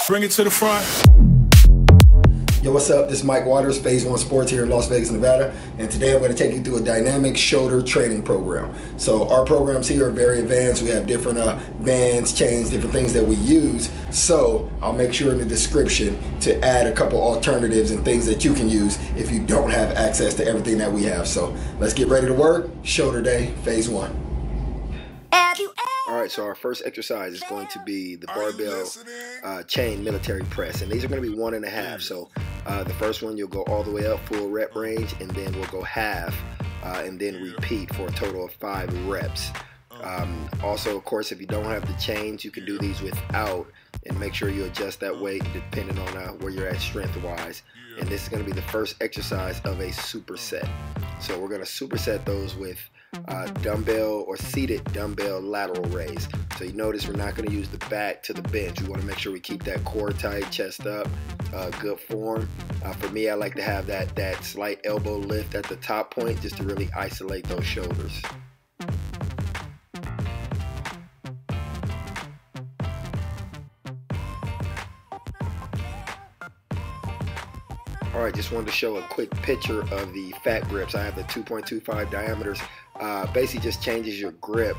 Bring it to the front. Yo, what's up? This is Mike Waters, Phase 1 Sports here in Las Vegas, Nevada. And today I'm going to take you through a dynamic shoulder training program. So our programs here are very advanced. We have different bands, chains, different things that we use. So I'll make sure in the description to add a couple alternatives and things that you can use if you don't have access to everything that we have. So let's get ready to work. Shoulder day, Phase 1. Alright, so our first exercise is going to be the barbell chain military press, and these are going to be 1.5. So the first one you'll go all the way up, full rep range, and then we'll go half, and then repeat for a total of 5 reps. Also, of course, if you don't have the chains, you can do these without, and make sure you adjust that weight depending on where you're at strength-wise. And this is going to be the first exercise of a superset. So we're going to superset those with dumbbell or seated dumbbell lateral raise. So you notice we're not going to use the back to the bench. We want to make sure we keep that core tight, chest up, good form. For me, I like to have that slight elbow lift at the top point just to really isolate those shoulders. Alright, just wanted to show a quick picture of the fat grips. I have the 2.25 diameters. Basically just changes your grip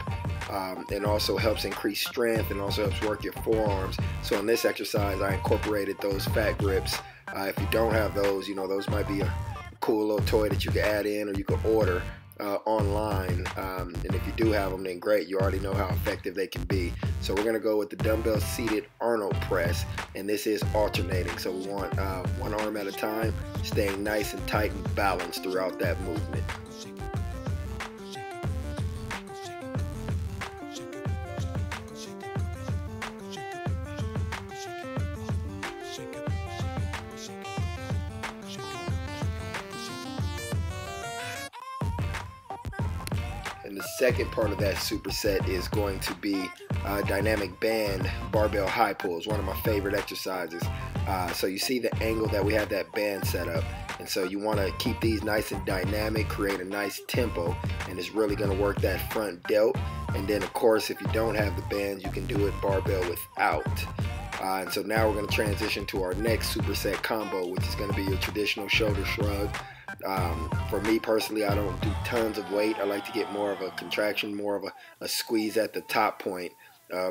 and also helps increase strength and also helps work your forearms. So in this exercise, I incorporated those fat grips. If you don't have those, you know, those might be a cool little toy that you can add in or you can order online. And if you do have them, then great. You already know how effective they can be. So we're going to go with the dumbbell seated Arnold press, and this is alternating. So we want one arm at a time, staying nice and tight and balanced throughout that movement. And the second part of that superset is going to be dynamic band barbell high pulls, one of my favorite exercises. So you see the angle that we have that band set up, and so you want to keep these nice and dynamic, create a nice tempo, and it's really going to work that front delt. And then of course, if you don't have the bands, you can do it barbell without. And so now we're going to transition to our next superset combo, which is going to be your traditional shoulder shrug. For me personally, I don't do tons of weight. I like to get more of a contraction, more of a squeeze at the top point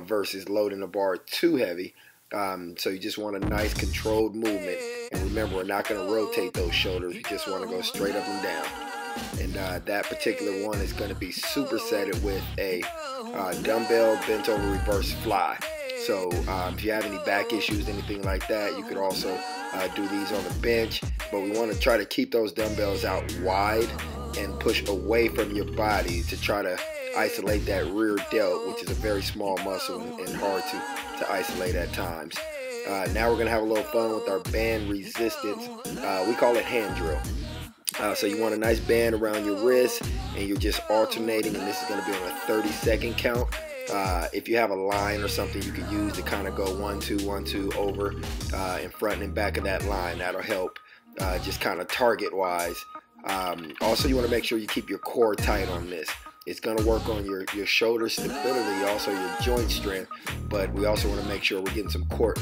versus loading the bar too heavy. So you just want a nice controlled movement. And remember, we're not going to rotate those shoulders. We just want to go straight up and down. And that particular one is going to be supersetted with a dumbbell bent over reverse fly. So if you have any back issues, anything like that, you could also do these on the bench. But we want to try to keep those dumbbells out wide and push away from your body to try to isolate that rear delt, which is a very small muscle and hard to isolate at times. Now we're going to have a little fun with our band resistance. We call it hand drill. So you want a nice band around your wrist, and you're just alternating, and this is going to be on a 30-second count. If you have a line or something you could use to kind of go 1, 2, 1, 2 over in front and back of that line, that'll help just kind of target wise. Also, you want to make sure you keep your core tight on this. It's going to work on your shoulder stability, also your joint strength, but we also want to make sure we're getting some core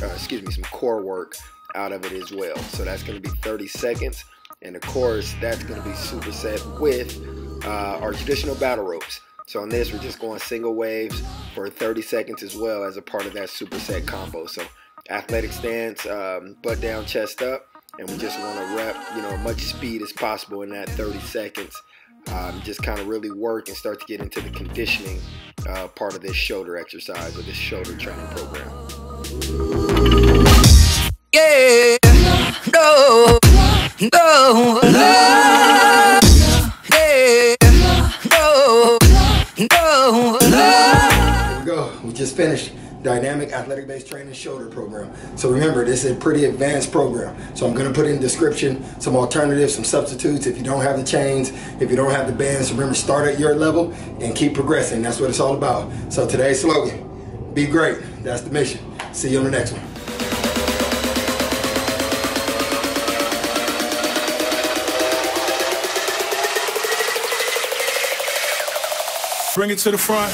work out of it as well. So that's going to be 30 seconds, and of course that's going to be superset with our traditional battle ropes. So on this, we're just going single waves for 30 seconds as well as a part of that superset combo. So athletic stance, butt down, chest up, and we just want to rep, as much speed as possible in that 30 seconds. Just kind of really work and start to get into the conditioning part of this shoulder exercise or this shoulder training program. Yeah, no, no, no. There we go. We just finished dynamic athletic based training shoulder program. So remember, this is a pretty advanced program. So I'm going to put in the description some alternatives, some substitutes. If you don't have the chains, if you don't have the bands, remember, start at your level and keep progressing. That's what it's all about. So today's slogan, be great. That's the mission. See you on the next one. Bring it to the front.